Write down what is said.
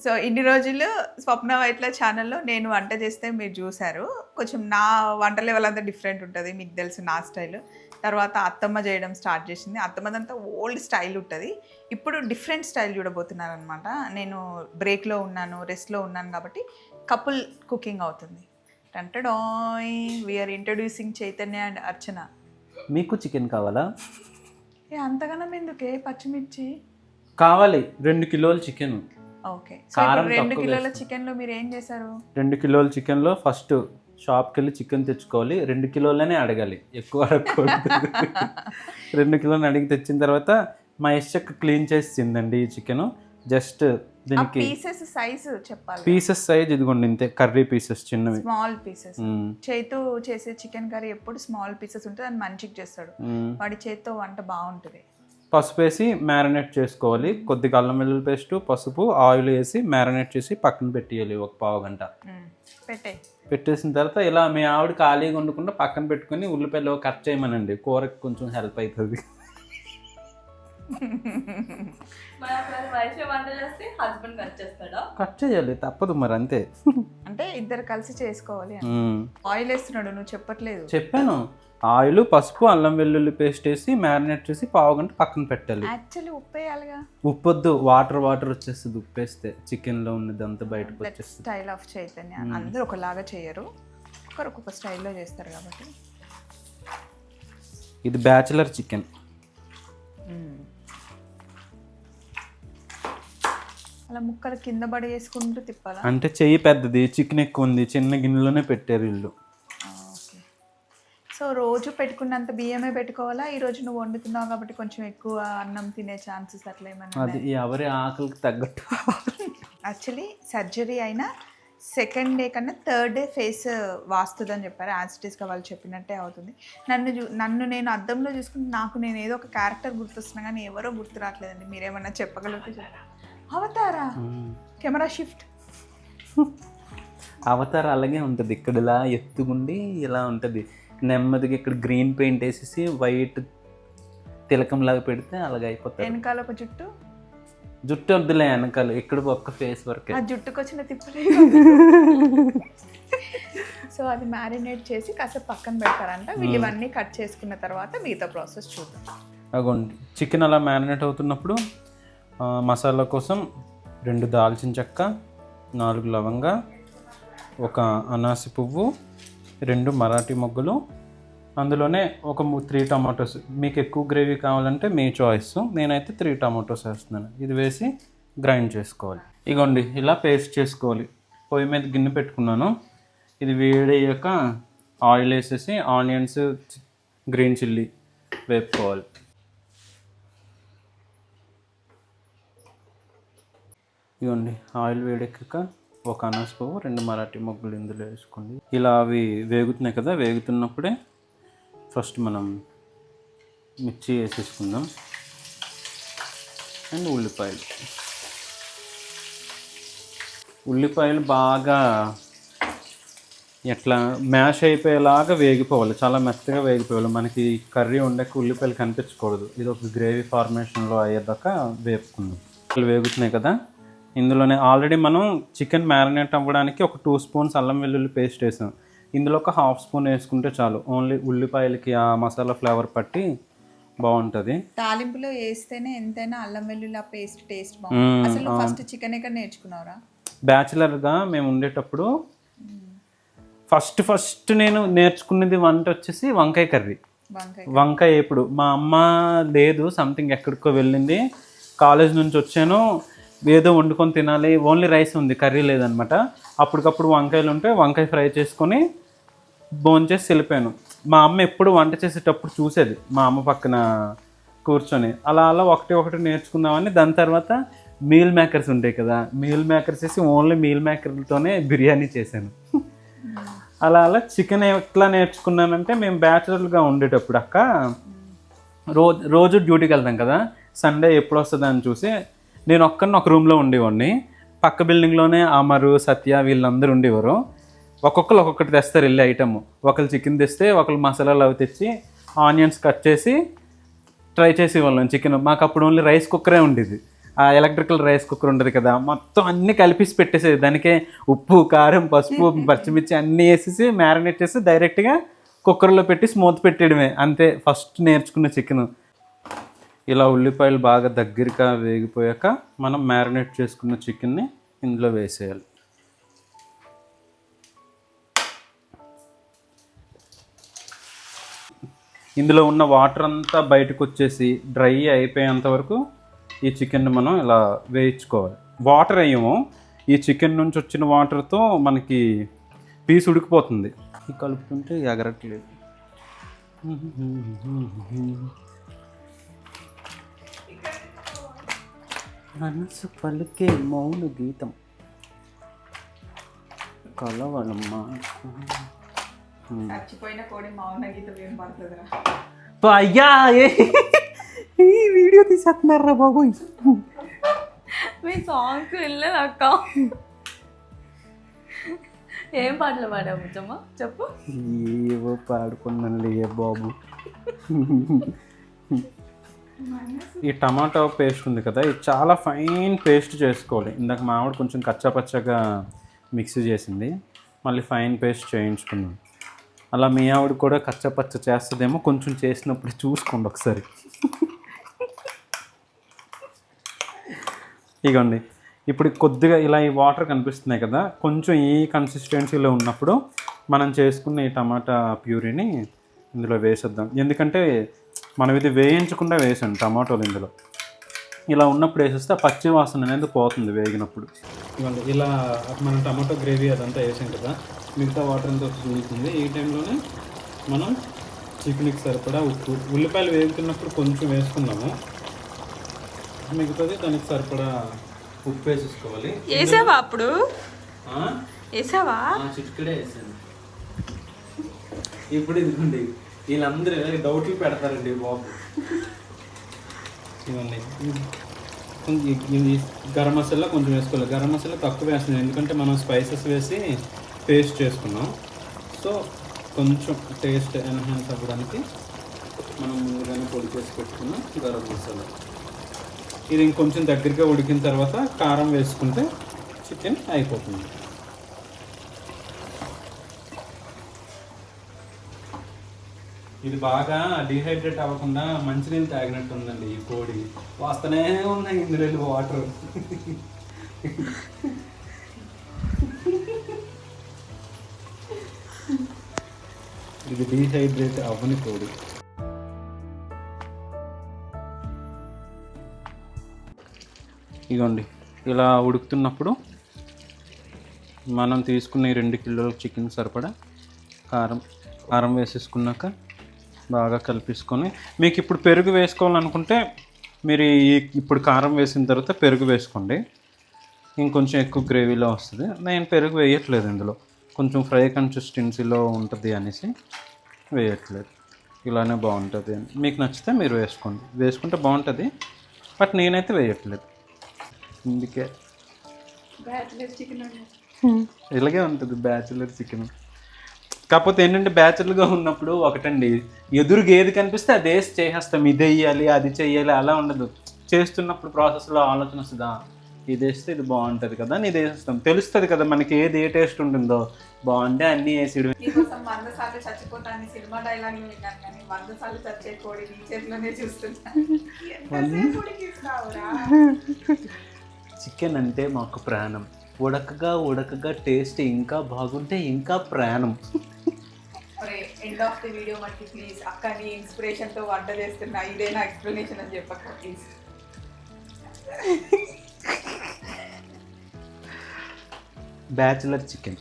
So ఇన్ని రోజులు స్వప్న వైట్ల ఛానల్లో నేను వంట చేస్తే మీరు చూసారు. కొంచెం నా వంట లెవెల్ అంతా డిఫరెంట్ ఉంటుంది, మీకు తెలుసు నా స్టైల్. తర్వాత అత్తమ్మ చేయడం స్టార్ట్ చేసింది. అత్తమ్మదంతా ఓల్డ్ స్టైల్ ఉంటుంది. ఇప్పుడు డిఫరెంట్ స్టైల్ చూడబోతున్నాను అనమాట. నేను బ్రేక్లో ఉన్నాను, రెస్ట్లో ఉన్నాను కాబట్టి కపుల్ కుకింగ్ అవుతుంది. టంటడాయ్, వీఆర్ ఇంట్రడ్యూసింగ్ చైతన్య అండ్ అర్చన. మీకు చికెన్ కావాలా? అంతగానం ఎందుకే? పచ్చిమిర్చి కావాలి. 2 కిలోల చికెన్. ఓకే, సో 2 కిలోల చికెన్లో మీరు ఏం చేశారు? 2 కిలోల చికెన్లో ఫస్ట్ షాప్కి వెళ్ళి చికెన్ తెచ్చుకోవాలి. 2 కిలోలనే అడగాలి, ఎక్కువ అడగకూడదు. 2 కిలోలు అడిగి తెచ్చిన తర్వాత మా యశ్చక్ క్లీన్ చేసి తిందండి ఈ చికెన్. జస్ట్ దీనికి పీసెస్ సైజ్ చెప్పాలి. పీసెస్ సైజ్ ఇదిగోండి ఇంతే, కర్రీ పీసెస్ చిన్నవి, స్మాల్ పీసెస్. చేతితో చేసే చికెన్ కర్రీ ఎప్పుడు స్మాల్ పీసెస్ ఉంటుంది, అని మంచిగా చేస్తాడు వాడి చేతితో వంట బాగుంటుంది. పసుపు వేసి మ్యారినేట్ చేసుకోవాలి. కొద్దిగా అల్లం వెల్లుల్లి పేస్ట్, పసుపు, ఆయిల్ వేసి మ్యారినేట్ చేసి పక్కన పెట్టేయాలి ఒక పావు గంట. పెట్టేసిన తర్వాత ఇలా మీ ఆవిడ ఖాళీగా ఉండకుండా పక్కన పెట్టుకుని ఉల్లిపాయలు కట్ చేయమనండి, కూరకి కొంచెం హెల్ప్ అవుతుంది. కట్ చేయాలి, తప్పదు మరి, అంతే. అంటే ఇద్దరు కలిసి చేసుకోవాలి. ఆయిల్ వేస్తున్నాడు, నువ్వు చెప్పట్లేదు. చెప్పాను. ఆయిల్, పసుపు, అల్లం వెల్లుల్లి పేస్ట్ వేసి మ్యారినేట్ చేసి పావు గంట పక్కన పెట్టాలి. యాక్చువల్లీ ఉప్పు వేయాలిగా. ఉప్పు వద్దు, వాటర్ వచ్చేస్తుంది ఉప్పు వేస్తే. చికెన్లో ఉన్నది అంతా బయటకు వచ్చేస్తుంది. Style of Chaitanya. అందరూ ఒకలాగా చేయరు, ఒకరు ఒక్కొక్క స్టైల్లో చేస్తారు కాబట్టి. ఇది బ్యాచిలర్ చికెన్. అలా ముక్కలు కింద పడి వేసుకుంటూ తిప్పాలా? అంటే చెయ్యి పెద్దది, చికెన్ ఎక్కువ ఉంది, చిన్న గిన్నెలోనే పెట్టారు ఇల్లు. ఓకే, సో రోజు పెట్టుకున్నంత బియ్యమే పెట్టుకోవాలా? ఈ రోజు నువ్వు వండుతున్నావు కాబట్టి కొంచెం ఎక్కువ అన్నం తినే ఛాన్సెస్ అట్లా ఏమైనా? అది ఎవరి ఆకలికి తగ్గట్టు. యాక్చువల్లీ సర్జరీ అయినా 2nd డే కన్నా 3rd డే ఫేస్ వాస్తుందని చెప్పారు. యాన్సిటీస్గా వాళ్ళు చెప్పినట్టే అవుతుంది. నన్ను నేను అద్దంలో చూసుకుంటే నాకు నేను ఏదో ఒక క్యారెక్టర్ గుర్తొస్తున్నా కానీ ఎవరో గుర్తు రావట్లేదండి. మీరేమన్నా చెప్పగలిగితే. అవతారా కెమెరా షిఫ్ట్. అవతార్ అలాగే ఉంటుంది. ఇక్కడ ఇలా ఎత్తుగుండి ఇలా ఉంటుంది, నెమ్మదిగా ఇక్కడ గ్రీన్ పెయింట్ వేసేసి వైట్ తిలకంలాగా పెడితే అలాగే అయిపోతుంది. వెనకాల ఒక జుట్టు వద్దులే, వెనకాల ఇక్కడ ఒక్క ఫేస్ వరకే. ఆ జుట్టుకు వచ్చిన తిప్పలే. సో అది మ్యారినేట్ చేసి కాసేపు పక్కన పెడతారంట. వీళ్ళు ఇవన్నీ కట్ చేసుకున్న తర్వాత మిగతా ప్రాసెస్ చూద్దాం. అగోండి చికెన్ అలా మ్యారినేట్ అవుతున్నప్పుడు మసాలా కోసం 2 దాల్చిన చెక్క, 4 లవంగా, 1 అనాసి పువ్వు, 2 మరాఠీ మొగ్గలు, అందులోనే ఒక 3 టమాటోస్. మీకు ఎక్కువ గ్రేవీ కావాలంటే మీ చాయిస్, నేనైతే 3 టమాటోస్ వేస్తున్నాను. ఇది వేసి గ్రైండ్ చేసుకోవాలి. ఇగోండి ఇలా పేస్ట్ చేసుకోవాలి. పొయ్యి మీద గిన్నె పెట్టుకున్నాను. ఇది వేడయ్యాక ఆయిల్ వేసేసి ఆనియన్స్, గ్రీన్ చిల్లీ వేపుకోవాలి. ఇవ్వండి ఆయిల్ వేడెక్కాక 1 అనాస పువ్వు, 2 మరాఠీ మొగ్గలు ఇందులో వేసుకోండి. ఇలా అవి వేగుతున్నాయి కదా, వేగుతున్నప్పుడే ఫస్ట్ మనం మిర్చి వేసేసుకుందాం అండ్ ఉల్లిపాయలు బాగా ఎట్లా మ్యాష్ అయిపోయేలాగా వేగిపోవాలి, చాలా మెత్తగా వేగిపోవాలి. మనకి కర్రీ ఉండక ఉల్లిపాయలు కనిపించకూడదు. ఇది ఒక గ్రేవీ ఫార్మేషన్లో అయ్యేదాకా వేపుకుందాం. వేగుతున్నాయి కదా, ఇందులోనే ఆల్రెడీ మనం చికెన్ మ్యారినేట్ అవ్వడానికి ఒక 2 స్పూన్స్ అల్లం వెల్లుల్లి పేస్ట్ వేసాం. ఇందులో ఒక 1/2 స్పూన్ వేసుకుంటే చాలు. ఓన్లీ ఉల్లిపాయలకి ఆ మసాలా ఫ్లేవర్ పట్టి బాగుంటుంది. తాలింపులో వేస్తేనే ఎంతైనా అల్లం వెల్లుల్లి పేస్ట్ టేస్ట్ బాగుంటుంది. అసలు ఫస్ట్ చికెన్ ఎక్కడ నేర్చుకున్నారా? బ్యాచిలర్గా మేము ఉండేటప్పుడు ఫస్ట్ నేను నేర్చుకున్నది వంట వచ్చేసి వంకాయ కర్రీ. వంకాయ ఎప్పుడు మా అమ్మ లేదు, సంథింగ్ ఎక్కడికో వెళ్ళింది. కాలేజ్ నుంచి వచ్చాను, ఏదో వండుకొని తినాలి, ఓన్లీ రైస్ ఉంది, కర్రీ లేదనమాట. అప్పటికప్పుడు వంకాయలు ఉంటే వంకాయ ఫ్రై చేసుకొని భోంచేసి వెళ్ళిపోయాను. మా అమ్మ ఎప్పుడు వంట చేసేటప్పుడు చూసేది, మా అమ్మ పక్కన కూర్చొని. అలా ఒకటి నేర్చుకుందామని. దాని తర్వాత మీల్ మేకర్స్ ఉంటాయి కదా, మీల్ మేకర్స్ వేసి ఓన్లీ మీల్ మేకర్లతోనే బిర్యానీ చేశాను. అలా చికెన్ ఎట్లా నేర్చుకున్నానంటే, మేము బ్యాచులర్గా ఉండేటప్పుడు అక్క రోజు డ్యూటీకి వెళ్తాం కదా, సండే ఎప్పుడు వస్తుందా అని చూసి నేను ఒక రూమ్లో ఉండేవాడిని. పక్క బిల్డింగ్లోనే అమరు, సత్య వీళ్ళందరూ ఉండేవారు. ఒక్కొక్కటి తెస్తారు వెళ్ళి ఐటమ్. ఒకళ్ళు చికెన్ తెస్తే ఒకళ్ళు మసాలాలు అవి తెచ్చి ఆనియన్స్ కట్ చేసి ట్రై చేసేవాళ్ళం చికెన్. మాకు అప్పుడు ఓన్లీ రైస్ కుక్కరే ఉండేది. ఆ ఎలక్ట్రికల్ రైస్ కుక్కర్ ఉంటుంది కదా, మొత్తం అన్నీ కలిపేసి పెట్టేసేది. దానికే ఉప్పు, కారం, పసుపు, పచ్చిమిర్చి అన్నీ వేసేసి మ్యారినేట్ చేసి డైరెక్ట్గా కుక్కర్లో పెట్టి స్మూత్ పెట్టేయడమే. అంతే ఫస్ట్ నేర్చుకున్న చికెన్. ఇలా ఉల్లిపాయలు బాగా దగ్గరగా వేగిపోయాక మనం మ్యారినేట్ చేసుకున్న చికెన్ని ఇందులో వేసేయాలి. ఇందులో ఉన్న వాటర్ అంతా బయటకు వచ్చేసి డ్రై అయిపోయేంత వరకు ఈ చికెన్ని మనం ఇలా వేయించుకోవాలి. వాటర్ వేయము, ఈ చికెన్ నుంచి వచ్చిన వాటర్తో మనకి పీస్ ఉడికిపోతుంది. ఈ కలుపుతుంటే ఎగరట్లేదు. మనసు పలికే మౌన గీతం కలవలమ్మా. చచ్చిపోయిన కోడి మౌన గీతం ఏం పడుతుందిరా అయ్యా, ఈ వీడియో తీసేస్తున్నారా బాబు? మీ సాంగ్ వెళ్ళలేదు అక్క. ఏం పాటలు పాడావు ముచ్చమ్మ చెప్పు. ఏవో పాడుకున్నాను బాబు. ఈ టమాటో పేస్ట్ ఉంది కదా, ఇది చాలా ఫైన్ పేస్ట్ చేసుకోవాలి. ఇందాక మా ఆవిడ కొంచెం కచ్చాపచ్చగా మిక్సీ చేసింది, మళ్ళీ ఫైన్ పేస్ట్ చేయించుకున్నాం. అలా మీ ఆవిడ కూడా కచ్చాపచ్చ చేస్తుందేమో, కొంచెం చేసినప్పుడు చూసుకోండి ఒకసారి. ఇగోండి, ఇప్పుడు కొద్దిగా ఇలా ఈ వాటర్ కనిపిస్తున్నాయి కదా, కొంచెం ఈ కన్సిస్టెన్సీలో ఉన్నప్పుడు మనం చేసుకున్న ఈ టమాటా ప్యూరీని ఇందులో వేసేద్దాం. ఎందుకంటే మనం ఇది వేయించకుండా వేసాను టమాటోలు ఇందులో. ఇలా ఉన్నప్పుడు వేసేస్తే ఆ పచ్చి వాసన అనేది పోతుంది వేగినప్పుడు. ఇవ్వండి, ఇలా మనం టమాటో గ్రేవీ అదంతా వేసాం కదా, మిగతా వాటర్ అంతా ఉడుకుతుంది. ఈ టైంలోనే మనం చికెన్కి సరిపడా ఉప్పు, ఉల్లిపాయలు వేగుతున్నప్పుడు కొంచెం వేసుకున్నాము, మిగతాది దానికి సరిపడా ఉప్పు వేసేసుకోవాలి. వేసావా అప్పుడు? వేసావా? చిటికడే వేసాను. ఇప్పుడు ఇదిగోండి, వీళ్ళందరూ డౌట్లు పెడతారండి బాబు. ఇవన్నీ గరం మసాలా కొంచెం వేసుకోవాలి. గరం మసాలా తక్కువ వేస్తున్నాం, ఎందుకంటే మనం స్పైసెస్ వేసి పేస్ట్ చేసుకున్నాం. సో కొంచెం టేస్ట్ ఎన్హాన్స్ అవ్వడానికి మనం ముందుగానే పొడి చేసి పెట్టుకున్నాం గరం మసాలా. ఇది ఇంకొంచెం దగ్గరగా ఉడికిన తర్వాత కారం వేసుకుంటే చికెన్ అయిపోతుంది. ఇది బాగా డిహైడ్రేట్ అవ్వకుండా మంచినీళ్ళు తాగినట్టు ఉందండి ఈ కోడి. వస్తూనే ఉన్నాయి ఇందులో వాటర్. ఇది డిహైడ్రేట్ అవ్వని కోడి. ఇదిగోండి, ఇలా ఉడుకుతున్నప్పుడు మనం తీసుకున్న 2 కిలోల చికెన్ సరిపడా కారం వేసేసుకున్నాక బాగా కలిపేసుకొని, మీకు ఇప్పుడు పెరుగు వేసుకోవాలనుకుంటే మీరు ఇప్పుడు కారం వేసిన తర్వాత పెరుగు వేసుకోండి, ఇంకొంచెం ఎక్కువ గ్రేవీలో వస్తుంది. నేను పెరుగు వేయట్లేదు, ఇందులో కొంచెం ఫ్రై కన్సిస్టెన్సీలో ఉంటుంది అనేసి వేయట్లేదు. ఇలానే బాగుంటుంది అని మీకు నచ్చితే మీరు వేసుకోండి, వేసుకుంటే బాగుంటుంది. బట్ నేనైతే వేయట్లేదు, అందుకే ఇలాగే ఉంటుంది బ్యాచులర్ చికెన్. కాకపోతే ఏంటంటే బ్యాచులర్గా ఉన్నప్పుడు ఒకటండి, ఎదురుగా ఏది కనిపిస్తే అది వేసి చేసేస్తాం, ఇది వేయాలి అది చెయ్యాలి అలా ఉండదు. చేస్తున్నప్పుడు ప్రాసెస్లో ఆలోచన వస్తుందా, ఇది వేస్తే ఇది బాగుంటుంది కదా అని ఇది వేసేస్తాం. తెలుస్తుంది కదా మనకి ఏది ఏ టేస్ట్ ఉంటుందో, బాగుంటే అన్నీ వేసేయడం. సినిమా డైలాగ్ విన్నాను కానీ 100 సార్లు చచ్చే కోడి నీ చేతిలోనే చూస్తున్నా. చికెన్ అంటే మాకు ప్రాణం, ఉడకగా టేస్ట్ ఇంకా బాగుంటే ఇంకా ప్రాణం. ఎండ్ ఆఫ్ ది వీడియో మనకి ప్లీజ్ అక్క నీ ఇన్స్పిరేషన్ తో వంట చేస్తున్నా, ఇదే నా ఎక్స్ప్లెనేషన్ అని చెప్పక్క ప్లీజ్. Bachelor chicken.